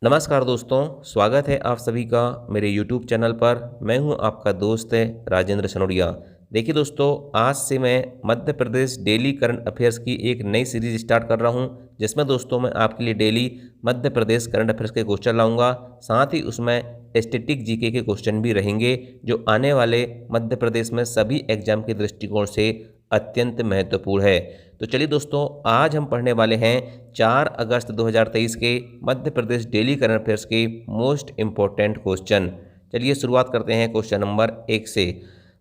नमस्कार दोस्तों, स्वागत है आप सभी का मेरे YouTube चैनल पर। मैं हूं आपका दोस्त राजेंद्र सनोडिया। देखिए दोस्तों, आज से मैं Madhya Pradesh daily current affairs की एक नई सीरीज स्टार्ट कर रहा हूं, जिसमें दोस्तों मैं आपके लिए daily Madhya Pradesh current affairs के क्वेश्चन लाऊंगा। साथ ही उसमें स्टैटिक जीके के क्वेश्चन भी रहेंगे, जो आने वाले मध्य प्रदेश में सभी एग्जाम के दृष्टिकोण से अत्यंत महत्वपूर्ण है। तो चलिए दोस्तों, आज हम पढ़ने वाले हैं 4 अगस्त 2023 के Madhya Pradesh daily current affairs के मोस्ट इंपॉर्टेंट क्वेश्चन। चलिए शुरुआत करते हैं क्वेश्चन नंबर 1 से।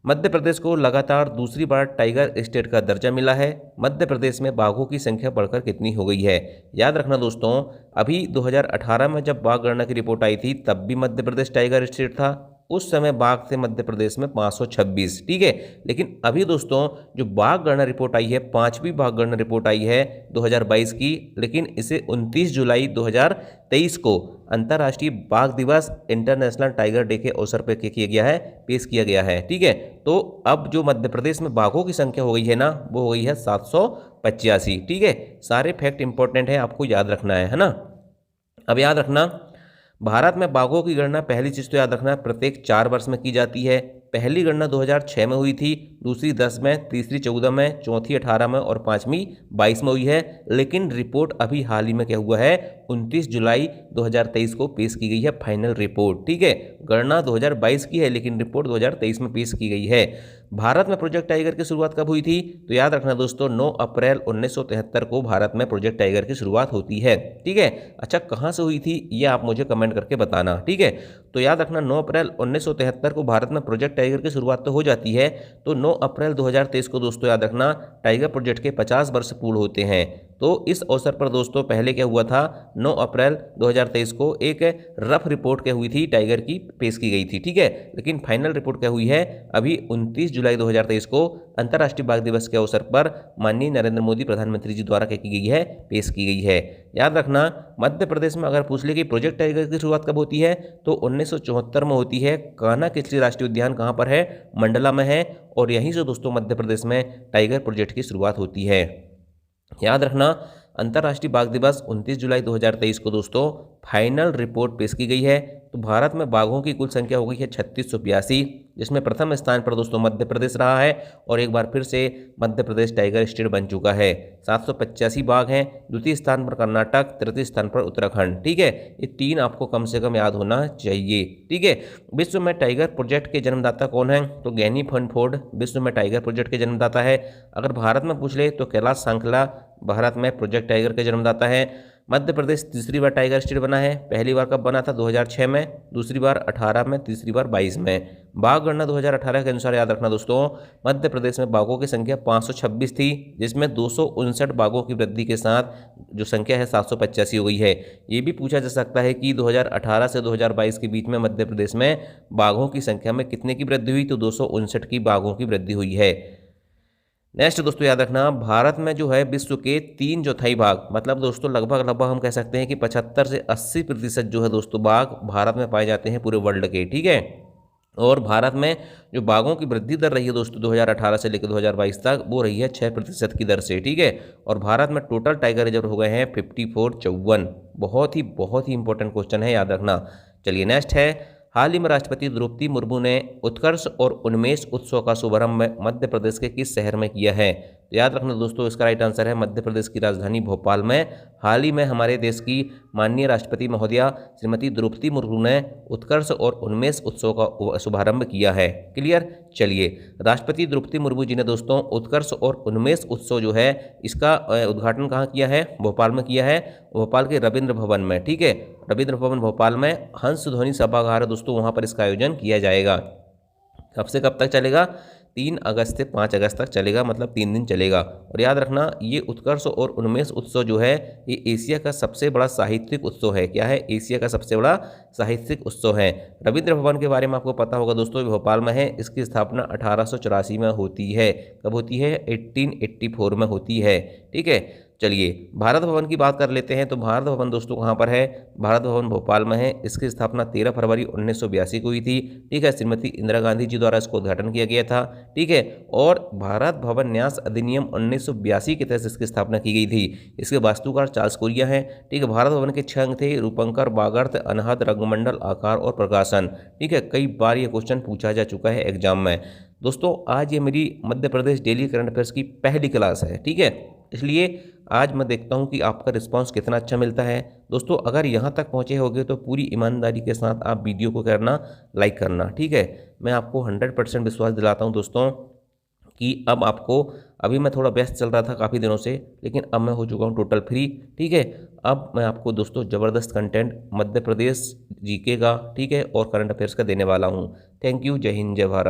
मध्य प्रदेश को लगातार दूसरी बार टाइगर स्टेट का दर्जा मिला है। मध्य प्रदेश में बाघों की संख्या बढ़कर कितनी हो गई है? याद रखना दोस्तों, अभी 2018 में जब बाघ गणना की रिपोर्ट आई थी, तब भी मध्य प्रदेश टाइगर स्टेट था। उस समय बाघ थे मध्य प्रदेश में 526, ठीक है। लेकिन अभी दोस्तों जो बाघ गणना रिपोर्ट आई है, 5वीं बाघ गणना रिपोर्ट आई है 2022 की, लेकिन इसे 29 जुलाई 2023 को अंतर्राष्ट्रीय बाघ दिवस इंटरनेशनल टाइगर डे के अवसर पर किया गया है, पेश किया गया है, ठीक है। तो अब जो मध्य प्रदेश में बाघों की संख्या हो गई है ना, वो हो गई है 785, ठीक है। सारे फैक्ट इंपॉर्टेंट है, आपको याद रखना है ना। अब याद रखना, भारत में बाघों की गणना, पहली चीज तो याद रखना, प्रत्येक 4 वर्ष में की जाती है। पहली गणना 2006 में हुई थी, दूसरी 10 में, तीसरी 14 में, चौथी 18 में और 5वीं 22 में हुई है। लेकिन रिपोर्ट अभी हाल ही में क्या हुआ है, 29 जुलाई 2023 को पेश की गई है फाइनल रिपोर्ट, ठीक है। गणना 2022 की है, लेकिन रिपोर्ट 2023 में पेश की गई है। भारत में प्रोजेक्ट टाइगर की शुरुआत कब हुई थी? तो याद रखना दोस्तों, 9 अप्रैल 1973 को भारत में प्रोजेक्ट टाइगर की शुरुआत होती है, ठीक है। अच्छा, कहाँ से हुई थी ये आप मुझे कमेंट करके बताना, ठीक है। तो याद रखना, 9 अप्रैल 1973 को भारत में प्रोजेक्ट टाइगर की शुरुआत तो हो जाती है। तो 9 अप्रैल 2023 को दोस्तों याद रखना, टाइगर प्रोजेक्ट के 50 वर्ष पूर्ण होते हैं। तो इस अवसर पर दोस्तों पहले क्या हुआ था, 9 अप्रैल 2023 को एक रफ रिपोर्ट क्या हुई थी, टाइगर की पेश की गई थी, ठीक है। लेकिन फाइनल रिपोर्ट क्या हुई है, अभी 29 जुलाई 2023 को अंतर्राष्ट्रीय बाघ दिवस के अवसर पर माननीय नरेंद्र मोदी प्रधानमंत्री जी द्वारा क्या की गई है, पेश की गई है। याद रखना, मध्य प्रदेश में अगर पूछ ले कि प्रोजेक्ट टाइगर की शुरुआत कब होती है, तो 1974 में होती है। कान्हा किचली राष्ट्रीय उद्यान कहाँ पर है? मंडला में है। और यहीं से दोस्तों मध्य प्रदेश में टाइगर प्रोजेक्ट की शुरुआत होती है। याद रखना, अंतर्राष्ट्रीय बाघ दिवस 29 जुलाई 2023 को दोस्तों फाइनल रिपोर्ट पेश की गई है। तो भारत में बाघों की कुल संख्या हो गई है 3682, जिसमें प्रथम स्थान पर दोस्तों मध्य प्रदेश रहा है, और एक बार फिर से मध्य प्रदेश टाइगर स्टेट बन चुका है। 785 बाघ हैं। द्वितीय स्थान पर कर्नाटक, तृतीय स्थान पर उत्तराखंड, ठीक है। ये 3 आपको कम से कम याद होना चाहिए, ठीक है। विश्व में टाइगर प्रोजेक्ट के जन्मदाता कौन है? तो गैनी फनफोर्ड विश्व में टाइगर प्रोजेक्ट के जन्मदाता है। अगर भारत में पूछ ले तो कैलाश सांखला भारत में प्रोजेक्ट टाइगर के जन्मदाता है। मध्य प्रदेश तीसरी बार टाइगर स्टेट बना है। पहली बार कब बना था? 2006 में, दूसरी बार 18 में, तीसरी बार 22 में। बाघ गणना 2018 के अनुसार याद रखना दोस्तों, मध्य प्रदेश में बाघों की संख्या 526 थी, जिसमें 259 बाघों की वृद्धि के साथ जो संख्या है 785 हो गई है। ये भी पूछा जा सकता है कि 2018 से 2022 के बीच में मध्य प्रदेश में बाघों की संख्या में कितने की वृद्धि हुई? तो 259 की बाघों की वृद्धि हुई है। नेक्स्ट दोस्तों याद रखना, भारत में जो है विश्व के 3/4 भाग, मतलब दोस्तों लगभग हम कह सकते हैं कि 75 से 80% जो है दोस्तों बाघ भारत में पाए जाते हैं पूरे वर्ल्ड के, ठीक है। और भारत में जो बाघों की वृद्धि दर रही है दोस्तों 2018 से लेकर 2022 तक, वो रही है 6% की दर से, ठीक है। और भारत में टोटल टाइगर रिजर्व हो गए हैं 54। बहुत ही इंपॉर्टेंट क्वेश्चन है, याद रखना। चलिए नेक्स्ट है, हाल ही में राष्ट्रपति द्रौपदी मुर्मू ने उत्कर्ष और उन्मेष उत्सव का शुभारंभ मध्य प्रदेश के किस शहर में किया है? तो याद रखना दोस्तों, इसका राइट आंसर है मध्य प्रदेश की राजधानी भोपाल में। हाल ही में हमारे देश की माननीय राष्ट्रपति महोदया श्रीमती द्रौपदी मुर्मू ने उत्कर्ष और उन्मेष उत्सव का शुभारंभ किया है। क्लियर? चलिए, राष्ट्रपति द्रौपदी मुर्मू जी ने दोस्तों उत्कर्ष और उन्मेष उत्सव जो है इसका उद्घाटन कहाँ किया है? भोपाल में किया है, भोपाल के रविंद्र भवन में, ठीक है। रविंद्र भवन भोपाल में हंस ध्वनि सभागार है दोस्तों, वहाँ पर इसका आयोजन किया जाएगा। कब से कब तक चलेगा? 3 अगस्त से 5 अगस्त तक चलेगा, मतलब 3 दिन चलेगा। और याद रखना, ये उत्कर्ष और उन्मेष उत्सव जो है ये एशिया का सबसे बड़ा साहित्यिक उत्सव है। क्या है? एशिया का सबसे बड़ा साहित्यिक उत्सव है। रविंद्र भवन के बारे में आपको पता होगा दोस्तों, भोपाल में है। इसकी स्थापना 1884 में होती है। कब होती है? 1884 में होती है, ठीक है। चलिए भारत भवन की बात कर लेते हैं। तो भारत भवन दोस्तों कहाँ पर है? भारत भवन भोपाल में है। इसकी स्थापना 13 फरवरी 1982 को हुई थी। ठीक है, श्रीमती इंदिरा गांधी जी द्वारा इसको उद्घाटन किया गया था। ठीक है, और भारत भवन न्यास अधिनियम 1982 के तहत इसकी स्थापना की गई थी। इसके वास्तुकार चार्ल्स कोरिया हैं। ठीक है, भारत भवन के 6 अंग थे: रूपंकर, बागर्थ, अनहद, रंगमंडल, आकार और प्रकाशन। ठीक है, कई बार ये क्वेश्चन पूछा जा चुका है एग्जाम में। दोस्तों आज ये मेरी Madhya Pradesh daily current affairs की पहली क्लास है। ठीक है, इसलिए आज मैं देखता हूं कि आपका रिस्पांस कितना अच्छा मिलता है। दोस्तों अगर यहां तक पहुंचे होगे तो पूरी ईमानदारी के साथ आप वीडियो को करना, लाइक करना। ठीक है, मैं आपको 100% विश्वास दिलाता हूं दोस्तों कि अब आपको, अभी मैं थोड़ा व्यस्त चल रहा था काफ़ी दिनों से, लेकिन अब मैं हो चुका हूँ टोटल फ्री। ठीक है, अब मैं आपको दोस्तों ज़बरदस्त कंटेंट मध्य प्रदेश जीके का, ठीक है, और करंट अफेयर्स का देने वाला हूँ। Thank you. जय हिंद, जय भारत।